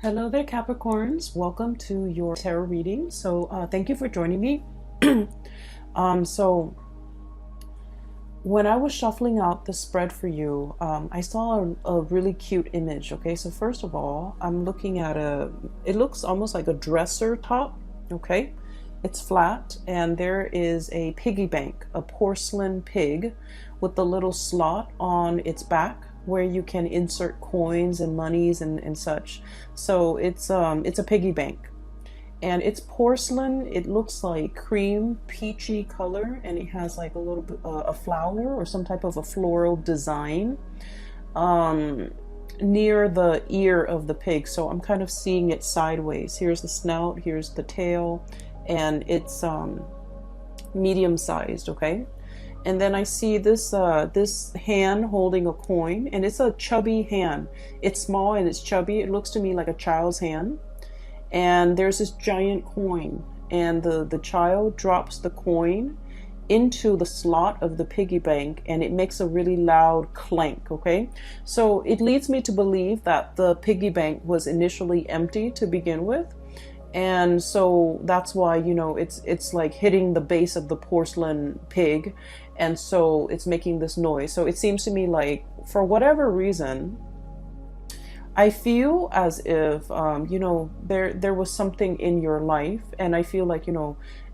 Hello there, Capricorns. Welcome to your tarot reading. Thank you for joining me. So when I was shuffling out the spread for you, I saw a really cute image. Okay, so first of all, I'm looking at it looks almost like a dresser top. Okay, it's flat, and there is a piggy bank, a porcelain pig with the little slot on its back where you can insert coins and monies and such. So it's a piggy bank, and it's porcelain. It looks like cream peachy color, and it has like a little bit a flower or some type of a floral design near the ear of the pig. So I'm kind of seeing it sideways. Here's the snout, here's the tail, and it's medium sized. Okay, and then I see this hand holding a coin, and it's a chubby hand. It's small and it's chubby. It looks to me like a child's hand. And there's this giant coin, and the child drops the coin into the slot of the piggy bank, and it makes a really loud clank. Okay, so it leads me to believe that the piggy bank was initially empty to begin with, and so that's why, it's like hitting the base of the porcelain pig, and so it's making this noise. So it seems to me like, for whatever reason, I feel as if there was something in your life, and I feel like,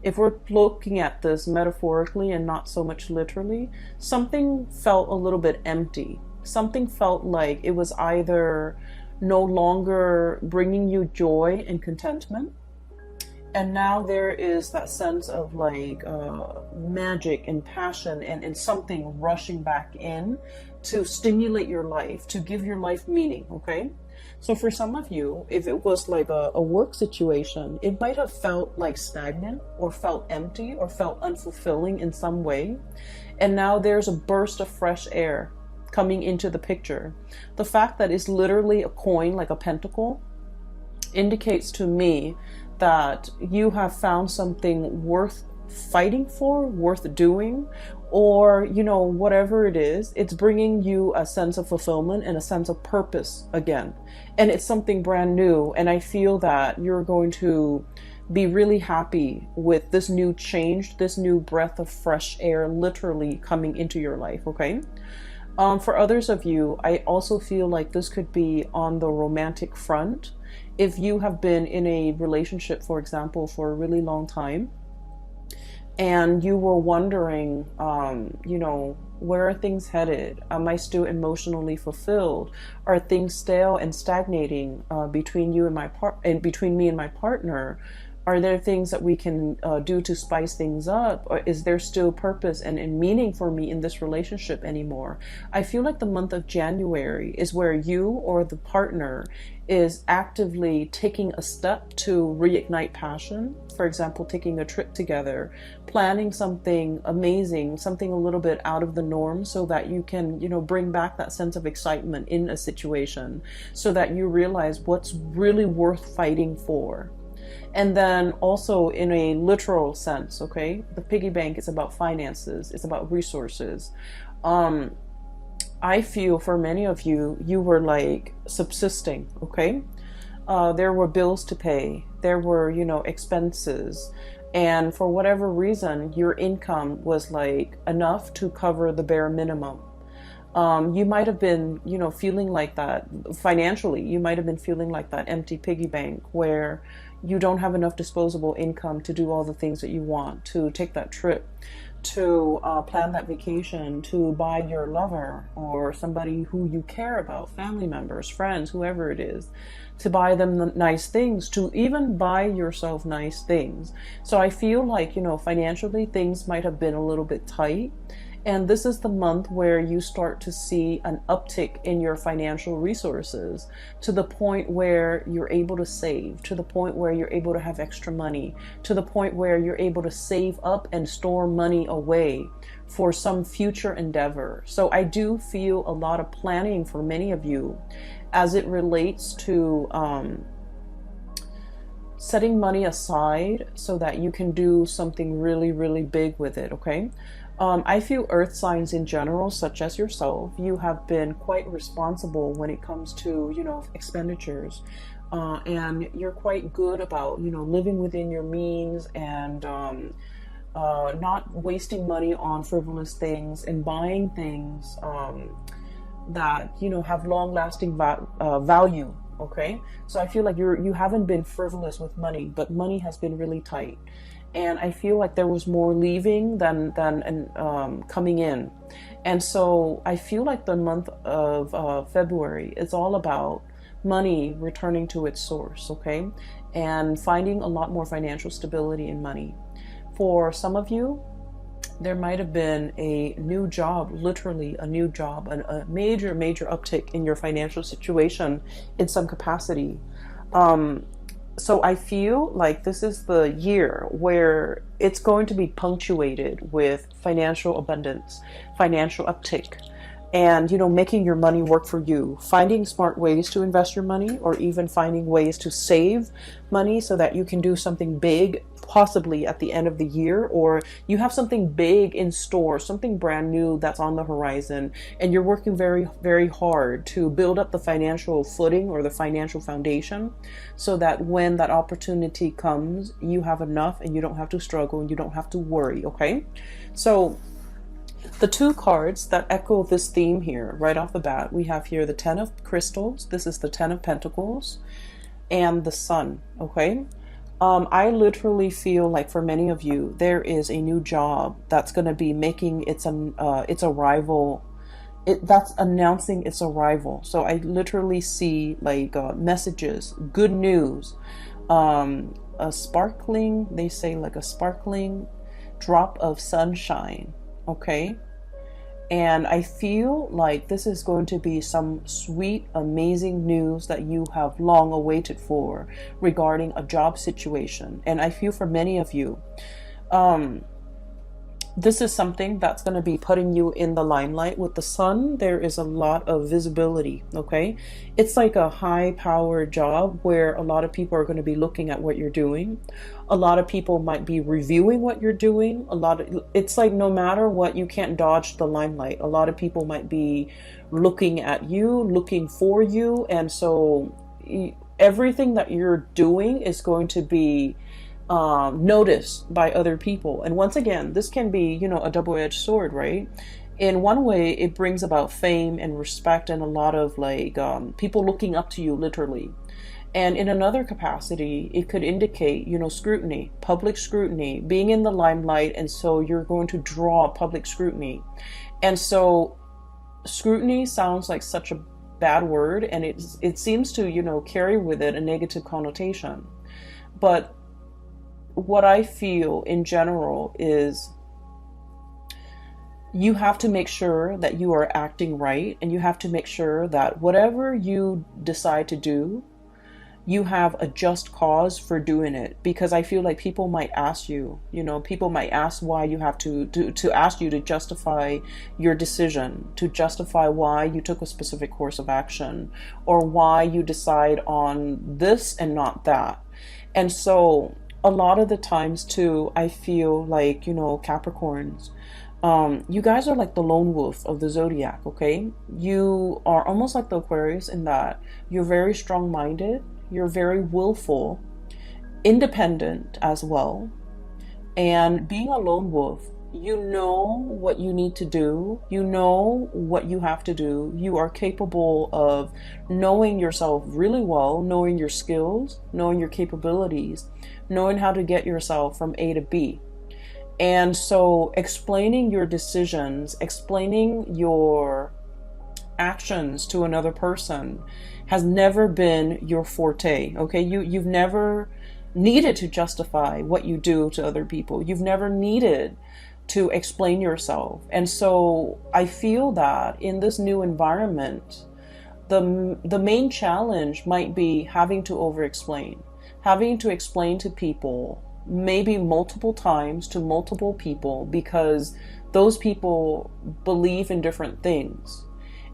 if we're looking at this metaphorically and not so much literally, something felt a little bit empty. Something felt like it was either no longer bringing you joy and contentment, and now there is that sense of like magic and passion and something rushing back in to stimulate your life, to give your life meaning. Okay, so for some of you, if it was like a work situation, it might have felt like stagnant or felt empty or felt unfulfilling in some way, and now there's a burst of fresh air coming into the picture. The fact that it's literally a coin, like a pentacle, indicates to me that you have found something worth fighting for, worth doing, or whatever it is, it's bringing you a sense of fulfillment and a sense of purpose again, and it's something brand new. And I feel that you're going to be really happy with this new change, this new breath of fresh air literally coming into your life. Okay, for others of you, I also feel like this could be on the romantic front. If you have been in a relationship, for example, for a really long time, and you were wondering, where are things headed? Am I still emotionally fulfilled? Are things stale and stagnating between between me and my partner? Are there things that we can do to spice things up? Or is there still purpose and meaning for me in this relationship anymore? I feel like the month of January is where you or the partner is actively taking a step to reignite passion. For example, taking a trip together, planning something amazing, something a little bit out of the norm, so that you can, bring back that sense of excitement in a situation, so that you realize what's really worth fighting for. And then also in a literal sense, okay, the piggy bank is about finances, it's about resources. I feel for many of you, you were like subsisting. Okay, there were bills to pay, there were, expenses, and for whatever reason, your income was like enough to cover the bare minimum. You might have been, feeling like that financially. You might have been feeling like that empty piggy bank where you don't have enough disposable income to do all the things that you want, to take that trip, to plan that vacation, to buy your lover or somebody who you care about, family members, friends, whoever it is, to buy them nice things, to even buy yourself nice things. So I feel like, financially things might have been a little bit tight. And this is the month where you start to see an uptick in your financial resources, to the point where you're able to save, to the point where you're able to have extra money, to the point where you're able to save up and store money away for some future endeavor. So I do feel a lot of planning for many of you as it relates to setting money aside so that you can do something really, really big with it. Okay. I feel earth signs in general, such as yourself, you have been quite responsible when it comes to, expenditures. And you're quite good about, living within your means and not wasting money on frivolous things and buying things that, have long lasting value. Okay. So I feel like you haven't been frivolous with money, but money has been really tight. And I feel like there was more leaving than coming in. And so I feel like the month of February is all about money returning to its source, okay? And finding a lot more financial stability in money. For some of you, there might have been a new job, literally a new job, a major uptick in your financial situation in some capacity. So I feel like this is the year where it's going to be punctuated with financial abundance, financial uptick, and, making your money work for you, finding smart ways to invest your money, or even finding ways to save money so that you can do something big, possibly at the end of the year, or you have something big in store, something brand new that's on the horizon, and you're working very, very hard to build up the financial footing or the financial foundation so that when that opportunity comes, you have enough and you don't have to struggle and you don't have to worry, okay? So the two cards that echo this theme here right off the bat, we have here the Ten of Crystals. This is the Ten of Pentacles and the Sun, okay? I literally feel like for many of you, there is a new job that's going to be making its arrival. That's announcing its arrival. So I literally see like messages, good news, a sparkling, they say like a sparkling drop of sunshine, okay? And I feel like this is going to be some sweet, amazing news that you have long awaited for regarding a job situation. And I feel for many of you, this is something that's going to be putting you in the limelight. With the sun, there is a lot of visibility, okay? It's like a high-powered job where a lot of people are going to be looking at what you're doing. A lot of people might be reviewing what you're doing. It's like no matter what, you can't dodge the limelight. A lot of people might be looking at you, looking for you. And so everything that you're doing is going to be noticed by other people. And once again, this can be, a double-edged sword, right? In one way, it brings about fame and respect and a lot of like people looking up to you, literally. And in another capacity, it could indicate, scrutiny, public scrutiny, being in the limelight. And so you're going to draw public scrutiny. And so scrutiny sounds like such a bad word, and it seems to, carry with it a negative connotation. But what I feel in general is you have to make sure that you are acting right, and you have to make sure that whatever you decide to do, you have a just cause for doing it. Because I feel like people might ask you, people might ask why you have to ask you to justify your decision, to justify why you took a specific course of action, or why you decide on this and not that. And so a lot of the times too, I feel like, Capricorns, you guys are like the lone wolf of the zodiac, okay? You are almost like the Aquarius in that you're very strong-minded, you're very willful, independent as well. And being a lone wolf, you know what you need to do, you know what you have to do, you are capable of knowing yourself really well, knowing your skills, knowing your capabilities, knowing how to get yourself from A to B. And so explaining your decisions, explaining your actions to another person has never been your forte, okay? You've never needed to justify what you do to other people. You've never needed to explain yourself. And so I feel that in this new environment, the main challenge might be having to over-explain, having to explain to people maybe multiple times to multiple people, because those people believe in different things.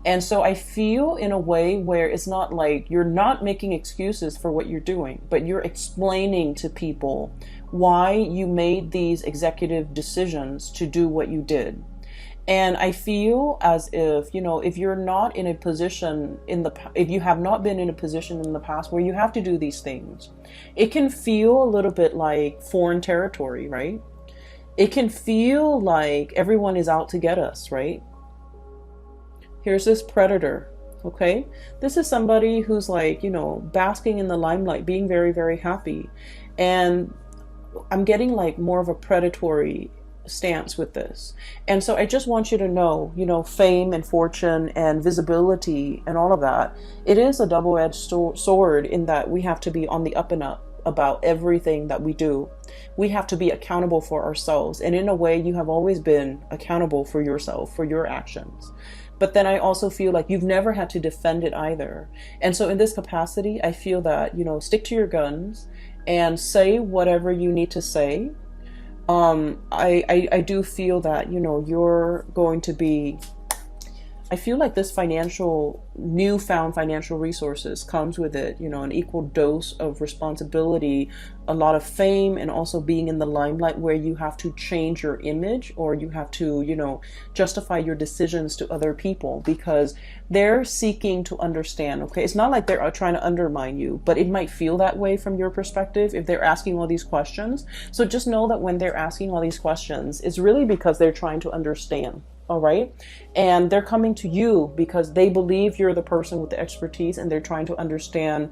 And so I feel in a way where it's not like you're not making excuses for what you're doing, but you're explaining to people why you made these executive decisions to do what you did. And I feel as if, if you're not in a position if you have not been in a position in the past where you have to do these things, it can feel a little bit like foreign territory, right? It can feel like everyone is out to get us, right? Here's this predator, okay? This is somebody who's like, basking in the limelight, being very, very happy. And I'm getting like more of a predatory stance with this. And so I just want you to know, fame and fortune and visibility and all of that, it is a double-edged sword in that we have to be on the up and up about everything that we do. We have to be accountable for ourselves. And in a way, you have always been accountable for yourself, for your actions. But then I also feel like you've never had to defend it either. And so in this capacity, I feel that, stick to your guns and say whatever you need to say. I do feel that, you're going to be, I feel like this newfound financial resources comes with it, an equal dose of responsibility, a lot of fame, and also being in the limelight where you have to change your image, or you have to, justify your decisions to other people because they're seeking to understand, okay? It's not like they're trying to undermine you, but it might feel that way from your perspective if they're asking all these questions. So just know that when they're asking all these questions, it's really because they're trying to understand. All right. And they're coming to you because they believe you're the person with the expertise, and they're trying to understand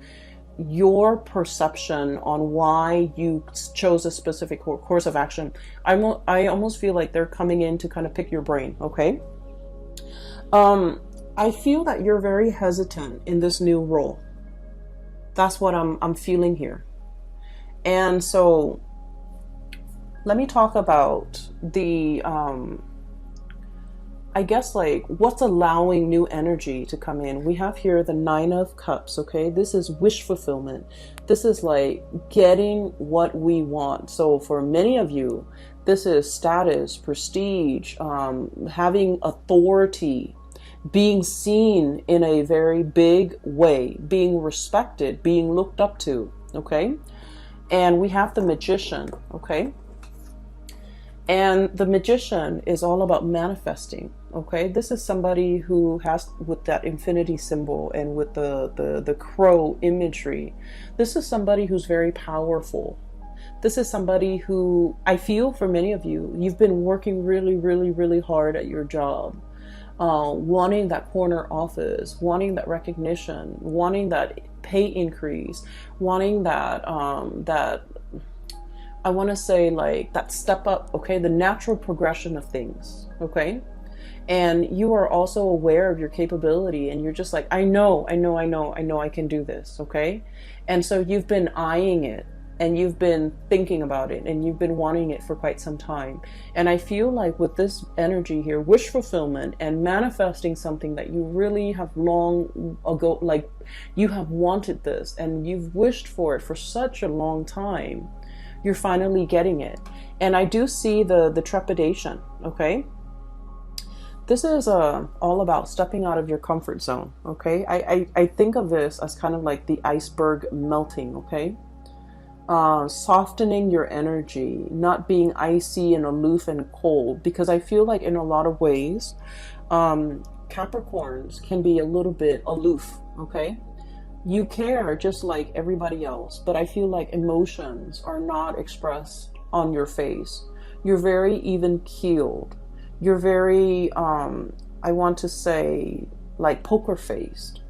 your perception on why you chose a specific course of action. I almost feel like they're coming in to kind of pick your brain. Okay. I feel that you're very hesitant in this new role. That's what I'm feeling here. And so let me talk about the, I guess like what's allowing new energy to come in. We have here the 9 of Cups, okay? This is wish fulfillment. This is like getting what we want. So for many of you, this is status, prestige, having authority, being seen in a very big way, being respected, being looked up to, okay? And we have the Magician, okay? And the Magician is all about manifesting, okay? This is somebody who has, with that infinity symbol and with the crow imagery, this is somebody who's very powerful. This is somebody who, I feel for many of you, you've been working really, really, really hard at your job, wanting that corner office, wanting that recognition, wanting that pay increase, wanting that, I want to say like that step up, okay? The natural progression of things, okay? And you are also aware of your capability, and you're just like, I know I can do this, okay? And so you've been eyeing it, and you've been thinking about it, and you've been wanting it for quite some time. And I feel like with this energy here, wish fulfillment and manifesting something that you really have long ago, like you have wanted this and you've wished for it for such a long time, you're finally getting it. And I do see the trepidation, okay? This is all about stepping out of your comfort zone, okay? I think of this as kind of like the iceberg melting, okay? Softening your energy, not being icy and aloof and cold, because I feel like in a lot of ways, Capricorns can be a little bit aloof, okay? You care just like everybody else, but I feel like emotions are not expressed on your face. You're very even keeled. You're very, I want to say, like poker faced.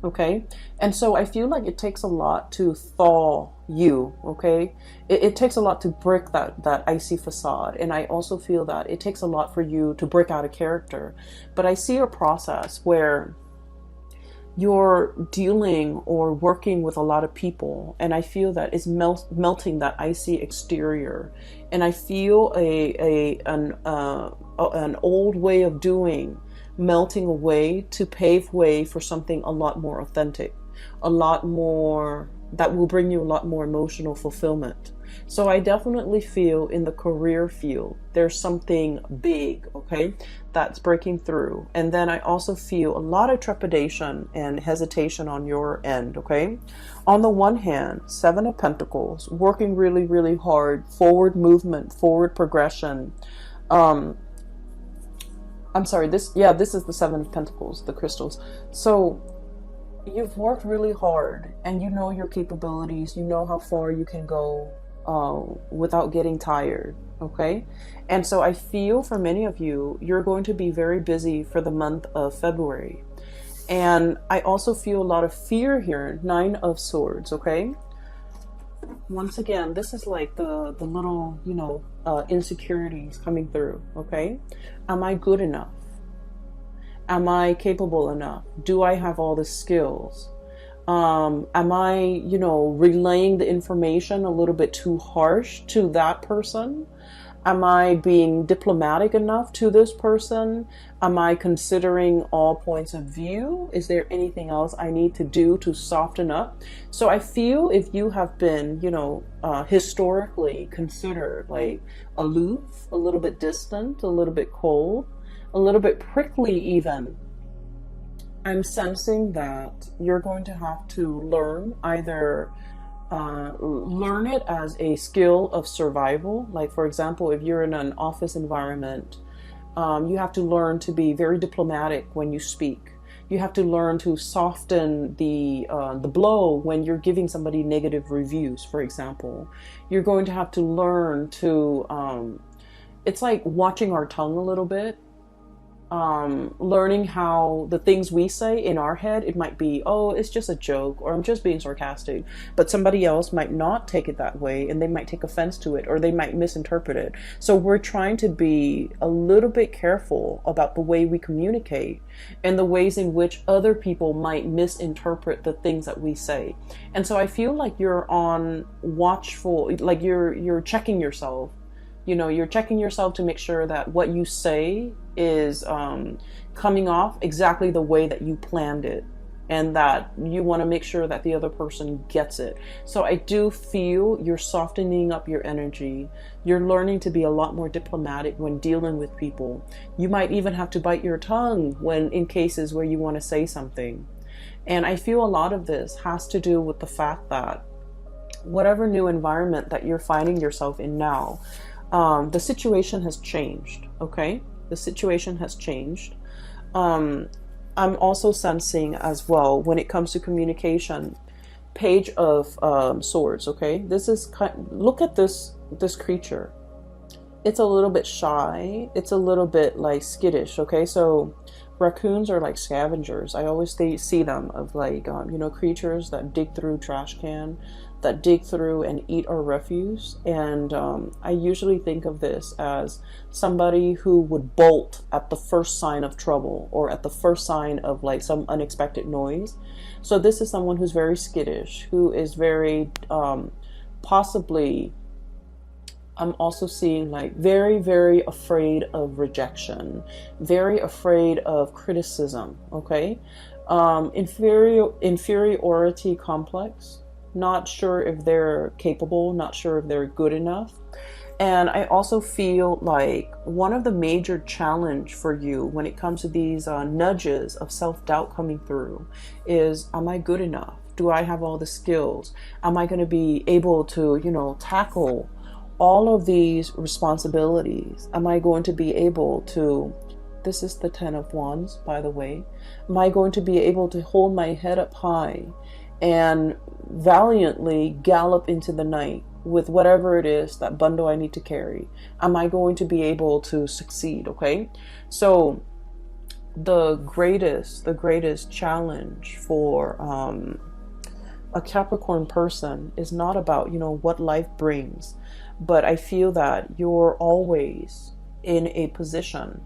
Okay. And so I feel like it takes a lot to thaw you. Okay. It takes a lot to break that icy facade. And I also feel that it takes a lot for you to break out a character. But I see a process where you're dealing or working with a lot of people, and I feel that it's melting that icy exterior, and I feel an old way of doing melting away to pave way for something a lot more authentic, a lot more that will bring you a lot more emotional fulfillment. So I definitely feel in the career field, there's something big, okay, that's breaking through. And then I also feel a lot of trepidation and hesitation on your end, okay? On the one hand, Seven of Pentacles, working really, really hard, forward movement, forward progression. I'm sorry, this is the Seven of Pentacles, the crystals. So you've worked really hard and you know your capabilities, you know how far you can go without getting tired, okay? And so I feel for many of you, you're going to be very busy for the month of February. And I also feel a lot of fear here, Nine of Swords, okay? Once again, this is like the little, insecurities coming through, okay? Am I good enough? Am I capable enough? Do I have all the skills? Am I, relaying the information a little bit too harsh to that person? Am I being diplomatic enough to this person? Am I considering all points of view? Is there anything else I need to do to soften up? So I feel if you have been, historically considered like aloof, a little bit distant, a little bit cold, a little bit prickly even, I'm sensing that you're going to have to learn either learn it as a skill of survival. Like, for example, if you're in an office environment, you have to learn to be very diplomatic when you speak. You have to learn to soften the blow when you're giving somebody negative reviews, for example. You're going to have to learn to, it's like watching our tongue a little bit. Learning how the things we say in our head, it might be, oh, it's just a joke, or I'm just being sarcastic, but somebody else might not take it that way and they might take offense to it, or they might misinterpret it. So we're trying to be a little bit careful about the way we communicate and the ways in which other people might misinterpret the things that we say. And so I feel like you're on watchful, like you're checking yourself. You're checking yourself to make sure that what you say is coming off exactly the way that you planned it, and that you want to make sure that the other person gets it. So I do feel you're softening up your energy. You're learning to be a lot more diplomatic when dealing with people. You might even have to bite your tongue when in cases where you want to say something. And I feel a lot of this has to do with the fact that whatever new environment that you're finding yourself in now, the situation has changed, okay? The situation has changed. I'm also sensing as well, when it comes to communication, Page of Swords, okay? This is look at this creature. It's a little bit shy. It's a little bit like skittish, okay? So raccoons are like scavengers. I always see them of like, creatures that dig through trash can, that dig through and eat our refuse. And I usually think of this as somebody who would bolt at the first sign of trouble or at the first sign of like some unexpected noise. So this is someone who's very skittish, who is very possibly, I'm also seeing like very, very afraid of rejection, very afraid of criticism, okay? Inferiority complex. Not sure if they're capable, not sure if they're good enough. And I also feel like one of the major challenge for you when it comes to these nudges of self-doubt coming through is, am I good enough? Do I have all the skills? Am I going to be able to, tackle all of these responsibilities? Am I going to be able to, this is the 10 of Wands, by the way. Am I going to be able to hold my head up high and valiantly gallop into the night with whatever it is, that bundle I need to carry? Am I going to be able to succeed? Okay. So the greatest challenge for a Capricorn person is not about, what life brings, but I feel that you're always in a position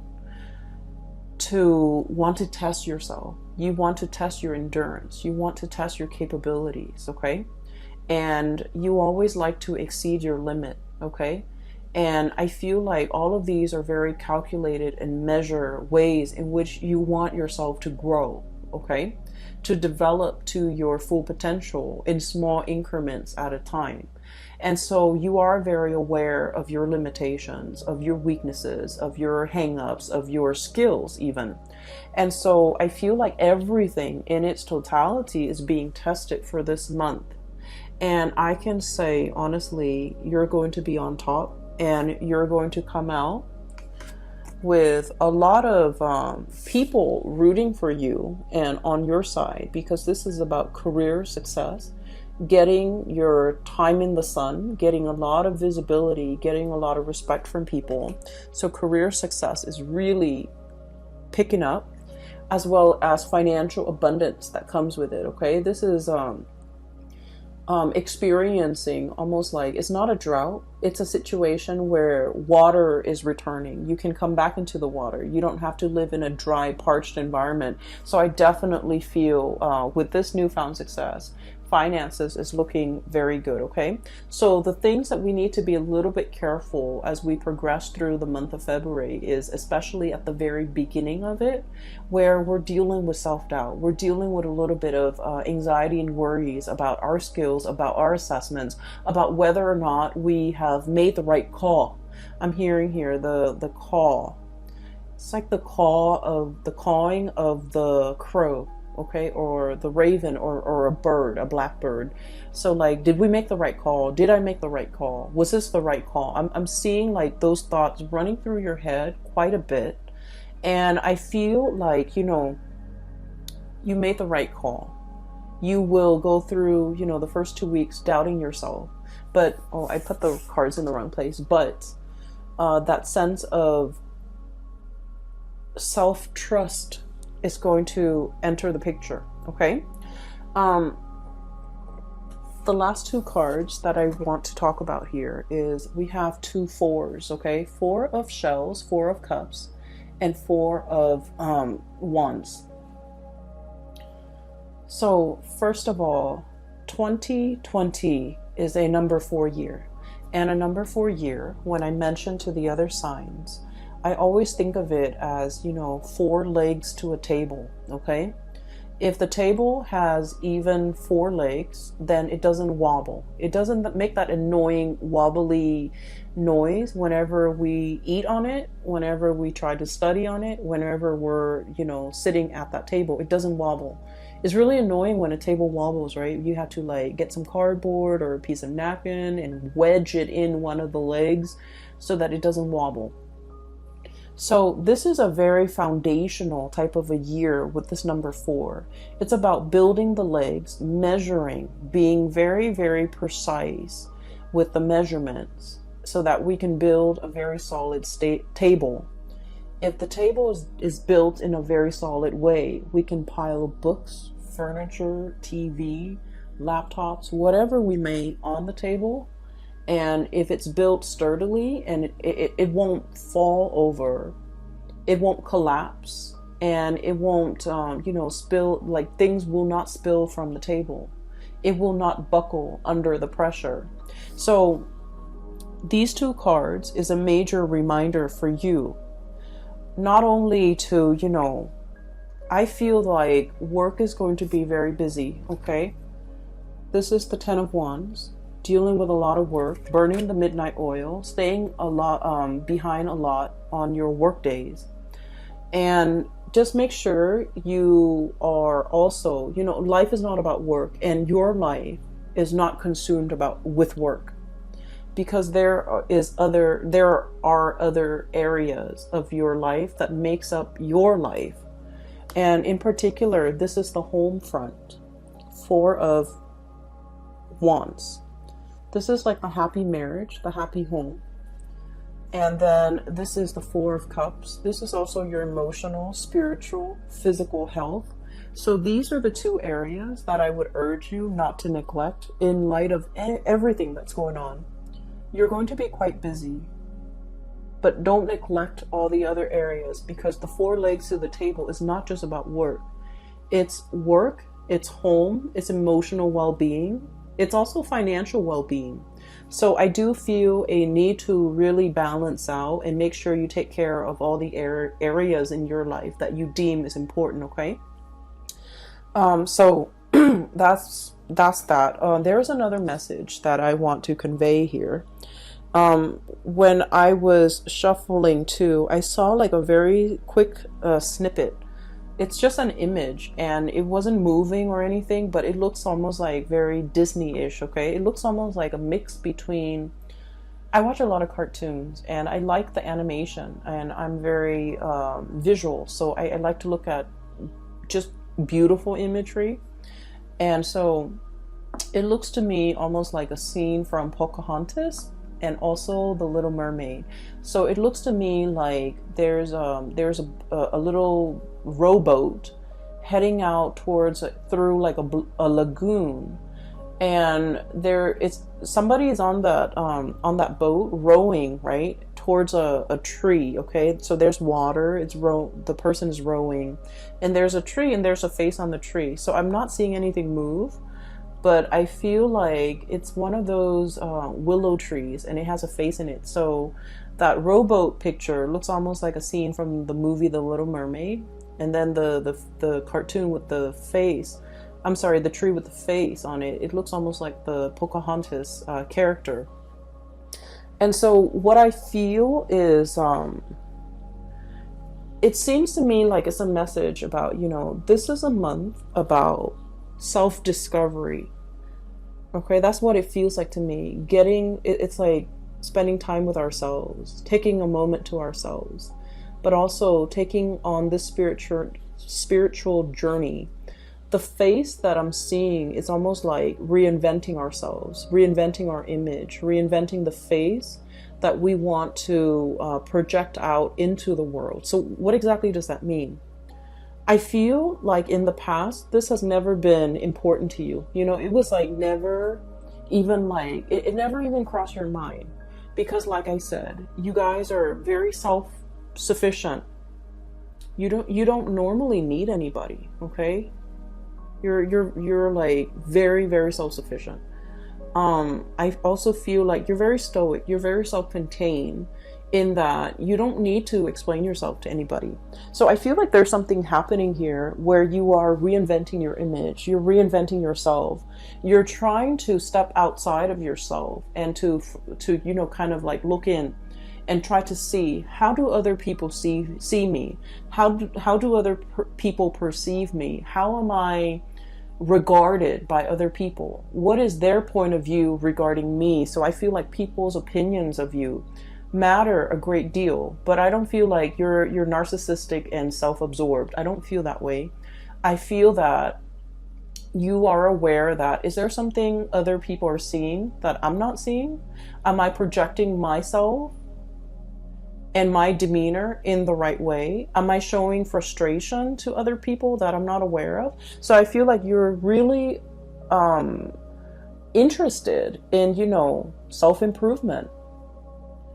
to want to test yourself. You want to test your endurance. You want to test your capabilities, okay? And you always like to exceed your limit, okay? And I feel like all of these are very calculated and measure ways in which you want yourself to grow, okay? to develop to your full potential in small increments at a time. And so you are very aware of your limitations, of your weaknesses, of your hang-ups, of your skills even. And so I feel like everything in its totality is being tested for this month. And I can say, honestly, you're going to be on top, and you're going to come out with a lot of people rooting for you and on your side, because this is about career success, getting your time in the sun, getting a lot of visibility, getting a lot of respect from people. So career success is really picking up, as well as financial abundance that comes with it. Okay, this is experiencing almost like, it's not a drought, it's a situation where water is returning. You can come back into the water. You don't have to live in a dry, parched environment. So I definitely feel with this newfound success, finances is looking very good. Okay, so the things that we need to be a little bit careful as we progress through the month of February is, especially at the very beginning of it, where we're dealing with self-doubt, we're dealing with a little bit of anxiety and worries about our skills, about our assessments, about whether or not we have made the right call. I'm hearing here the call. It's like the cawing of the crow, okay, or the raven, or a bird, a blackbird. So like, did we make the right call? Did I make the right call? Was this the right call? I'm seeing like those thoughts running through your head quite a bit. And I feel like, you made the right call. You will go through, the first 2 weeks doubting yourself. But, I put the cards in the wrong place. But that sense of self-trust is going to enter the picture. Okay. The last two cards that I want to talk about here is, we have 2 fours. Okay, 4 of shells, 4 of cups, and 4 of wands. So first of all, 2020 is a number 4 year, and a number 4 year, when I mention to the other signs, I always think of it as, 4 legs to a table. Okay, if the table has even 4 legs, then it doesn't wobble. It doesn't make that annoying wobbly noise whenever we eat on it, whenever we try to study on it, whenever we're, sitting at that table. It doesn't wobble. It's really annoying when a table wobbles, right? You have to like get some cardboard or a piece of napkin and wedge it in one of the legs so that it doesn't wobble. So this is a very foundational type of a year with this number 4. It's about building the legs, measuring, being very, very precise with the measurements so that we can build a very solid table. If the table is built in a very solid way, we can pile books, furniture, TV, laptops, whatever we may on the table. And if it's built sturdily, and it won't fall over, it won't collapse, and it won't, spill, like things will not spill from the table. It will not buckle under the pressure. So these 2 cards is a major reminder for you, not only to, I feel like work is going to be very busy. Okay. This is the 10 of Wands. Dealing with a lot of work, burning the midnight oil, staying a lot behind a lot on your work days. And just make sure you are also, life is not about work, and your life is not consumed with work, because there are other areas of your life that makes up your life. And in particular, this is the home front, 4 of Wands. This is like the happy marriage, the happy home. And then this is the 4 of Cups. This is also your emotional, spiritual, physical health. So these are the 2 areas that I would urge you not to neglect in light of everything that's going on. You're going to be quite busy, but don't neglect all the other areas, because the 4 legs to the table is not just about work. It's work, it's home, it's emotional well-being. It's also financial well-being. So I do feel a need to really balance out and make sure you take care of all the areas in your life that you deem is important. Okay. So that's that. There's another message that I want to convey here. When I was shuffling too, I saw like a very quick snippet. It's just an image, and it wasn't moving or anything, but it looks almost like very Disney-ish, okay? It looks almost like a mix between... I watch a lot of cartoons, and I like the animation, and I'm very visual, so I like to look at just beautiful imagery. And so it looks to me almost like a scene from Pocahontas and also The Little Mermaid. So it looks to me like there's a little rowboat heading out towards through like a lagoon, and somebody is on that boat rowing right towards a tree. Okay, so there's water, the person is rowing, and there's a tree and there's a face on the tree. So I'm not seeing anything move, but I feel like it's one of those willow trees, and it has a face in it. So that rowboat picture looks almost like a scene from the movie The Little Mermaid, and then the cartoon with the face, I'm sorry, the tree with the face on it, it looks almost like the Pocahontas character. And so what I feel is, it seems to me like it's a message about, this is a month about self-discovery. Okay, that's what it feels like to me. It's like spending time with ourselves, taking a moment to ourselves, but also taking on this spiritual journey. The face that I'm seeing is almost like reinventing ourselves, reinventing our image, reinventing the face that we want to project out into the world. So what exactly does that mean? I feel like in the past, this has never been important to you. It was like never even like, it never even crossed your mind. Because like I said, you guys are very self-sufficient. You don't normally need anybody, okay? You're like very, very self-sufficient. I also feel like you're very stoic. You're very self-contained in that you don't need to explain yourself to anybody. So I feel like there's something happening here where you are reinventing your image. You're reinventing yourself. You're trying to step outside of yourself and to kind of like look in and try to see, how do other people see me? How do other people perceive me? How am I regarded by other people? What is their point of view regarding me? So I feel like people's opinions of you matter a great deal, but I don't feel like you're narcissistic and self-absorbed. I don't feel that way. I feel that you are aware that, is there something other people are seeing that I'm not seeing? Am I projecting myself and my demeanor in the right way? Am I showing frustration to other people that I'm not aware of? So I feel like you're really interested in, self-improvement,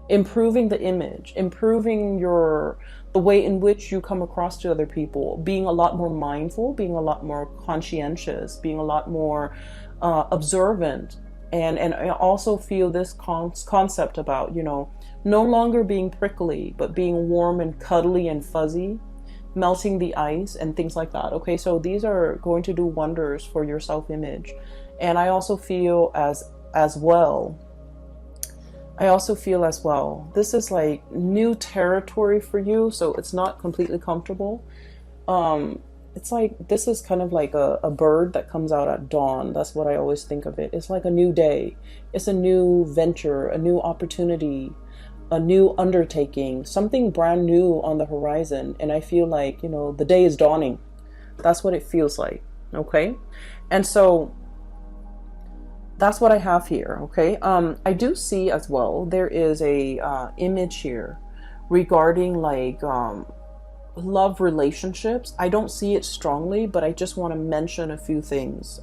improving the image, improving the way in which you come across to other people, being a lot more mindful, being a lot more conscientious, being a lot more observant. And I also feel this concept about, no longer being prickly, but being warm and cuddly and fuzzy, melting the ice and things like that. Okay, so these are going to do wonders for your self-image. And I also feel as well, this is like new territory for you, so it's not completely comfortable. It's like, this is kind of like a bird that comes out at dawn. That's what I always think of it. It's like a new day. It's a new venture, a new opportunity, a new undertaking, something brand new on the horizon. And I feel like, the day is dawning. That's what it feels like. Okay. And so that's what I have here. Okay. I do see as well, there is a image here regarding like love relationships. I don't see it strongly, but I just want to mention a few things.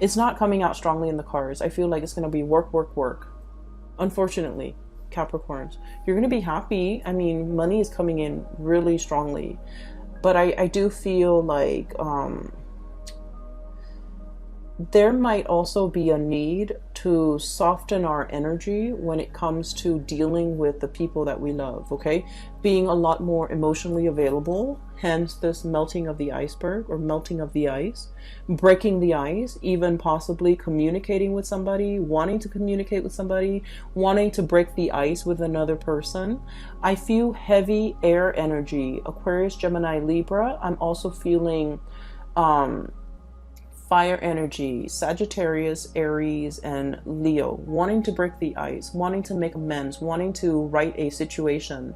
It's not coming out strongly in the cards. I feel like it's going to be work, work, work. Unfortunately, Capricorns, you're going to be happy. I mean, money is coming in really strongly, but I do feel like there might also be a need to soften our energy when it comes to dealing with the people that we love, okay? Being a lot more emotionally available, hence this melting of the iceberg or melting of the ice, breaking the ice, even possibly communicating with somebody, wanting to communicate with somebody, wanting to break the ice with another person. I feel heavy air energy, Aquarius, Gemini, Libra. I'm also feeling fire energy, Sagittarius, Aries, and Leo, wanting to break the ice, wanting to make amends, wanting to right a situation,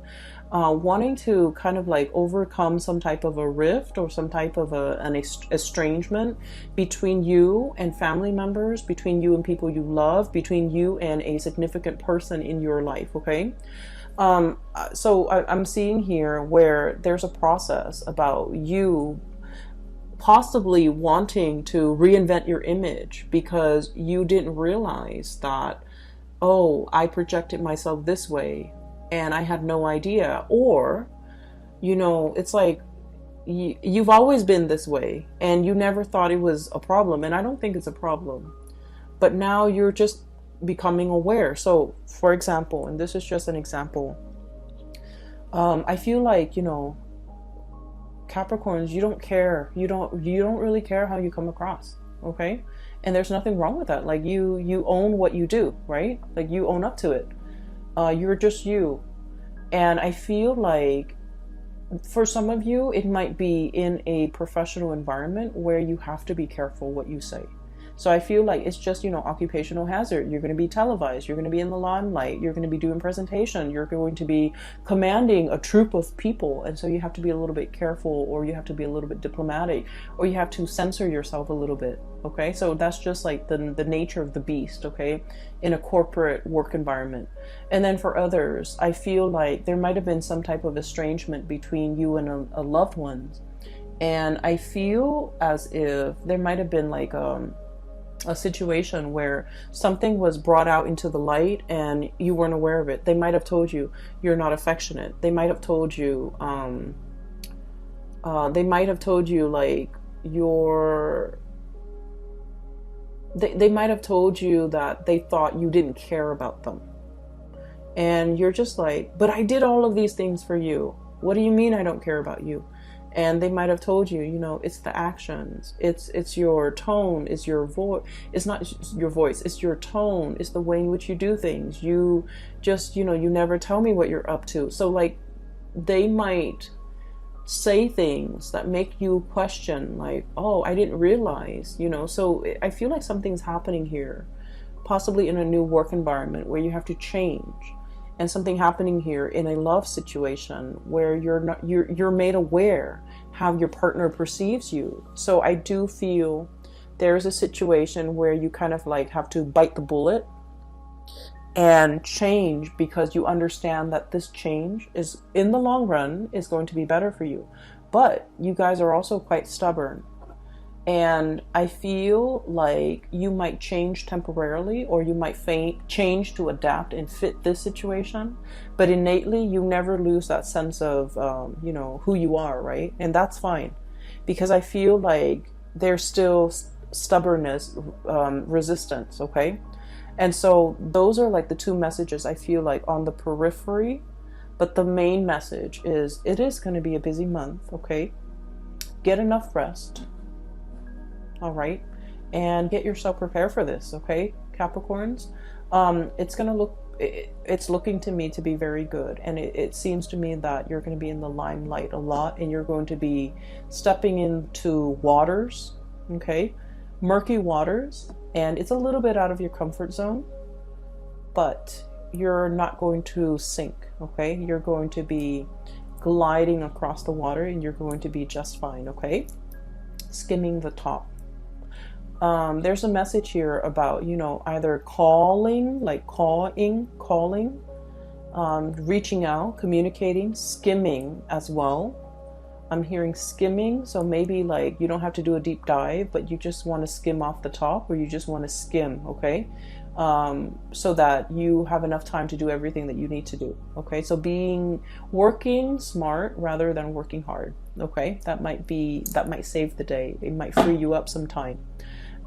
wanting to kind of like overcome some type of a rift or some type of an estrangement between you and family members, between you and people you love, between you and a significant person in your life, okay? I'm seeing here where there's a process about you possibly wanting to reinvent your image because you didn't realize that, oh, I projected myself this way and I had no idea. Or, it's like you've always been this way and you never thought it was a problem. And I don't think it's a problem, but now you're just becoming aware. So, for example, and this is just an example, I feel like, Capricorns, you don't care. You don't really care how you come across, okay? And there's nothing wrong with that. Like you own what you do, right? Like you own up to it. You're just you. And I feel like for some of you, it might be in a professional environment where you have to be careful what you say. So I feel like it's just, occupational hazard. You're going to be televised. You're going to be in the limelight. You're going to be doing presentation. You're going to be commanding a troop of people. And so you have to be a little bit careful, or you have to be a little bit diplomatic, or you have to censor yourself a little bit. Okay. So that's just like the nature of the beast. Okay. In a corporate work environment. And then for others, I feel like there might have been some type of estrangement between you and a loved one. And I feel as if there might have been like, a situation where something was brought out into the light and you weren't aware of it. They might have told you you're not affectionate. They might have told you, like they might have told you that they thought you didn't care about them. And you're just like, but I did all of these things for you. What do you mean I don't care about you? And they might have told you, it's the actions, it's your tone, it's your voice, it's not your voice, it's your tone, it's the way in which you do things. You just, you never tell me what you're up to. So like they might say things that make you question like, oh, I didn't realize, so I feel like something's happening here, possibly in a new work environment where you have to change. And something happening here in a love situation where you're made aware how your partner perceives you. So I do feel there's a situation where you kind of like have to bite the bullet and change, because you understand that this change is in the long run is going to be better for you. But you guys are also quite stubborn. And I feel like you might change temporarily, or you might change to adapt and fit this situation. But innately, you never lose that sense of, who you are, right? And that's fine. Because I feel like there's still stubbornness, resistance, okay? And so those are like the two messages I feel like on the periphery. But the main message is it is going to be a busy month, okay? Get enough rest. All right, and get yourself prepared for this, okay, Capricorns. It's looking to me to be very good, and it seems to me that you're going to be in the limelight a lot, and you're going to be stepping into waters, okay, murky waters, and it's a little bit out of your comfort zone, but you're not going to sink, okay? You're going to be gliding across the water, and you're going to be just fine, okay? Skimming the top. There's a message here about, either calling, reaching out, communicating, skimming as well. I'm hearing skimming, so maybe like you don't have to do a deep dive, but you just want to skim off the top, or you just want to skim, okay? So that you have enough time to do everything that you need to do, okay? So working smart rather than working hard, okay? That might save the day. It might free you up some time.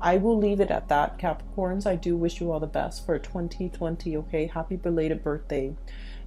I will leave it at that, Capricorns. I do wish you all the best for 2020, okay? Happy belated birthday.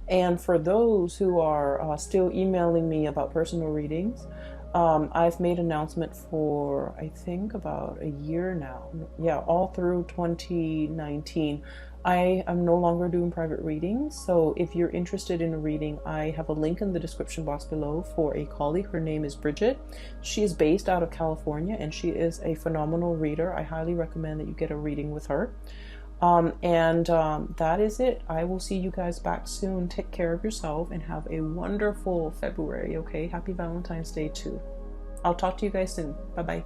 And for those who are still emailing me about personal readings, I've made announcement for, I think, about a year now. Yeah, all through 2019. I am no longer doing private readings. So if you're interested in a reading, I have a link in the description box below for a colleague. Her name is Bridget. She is based out of California and she is a phenomenal reader. I highly recommend that you get a reading with her. That is it. I will see you guys back soon. Take care of yourself and have a wonderful February, okay? Happy Valentine's Day too. I'll talk to you guys soon. Bye-bye.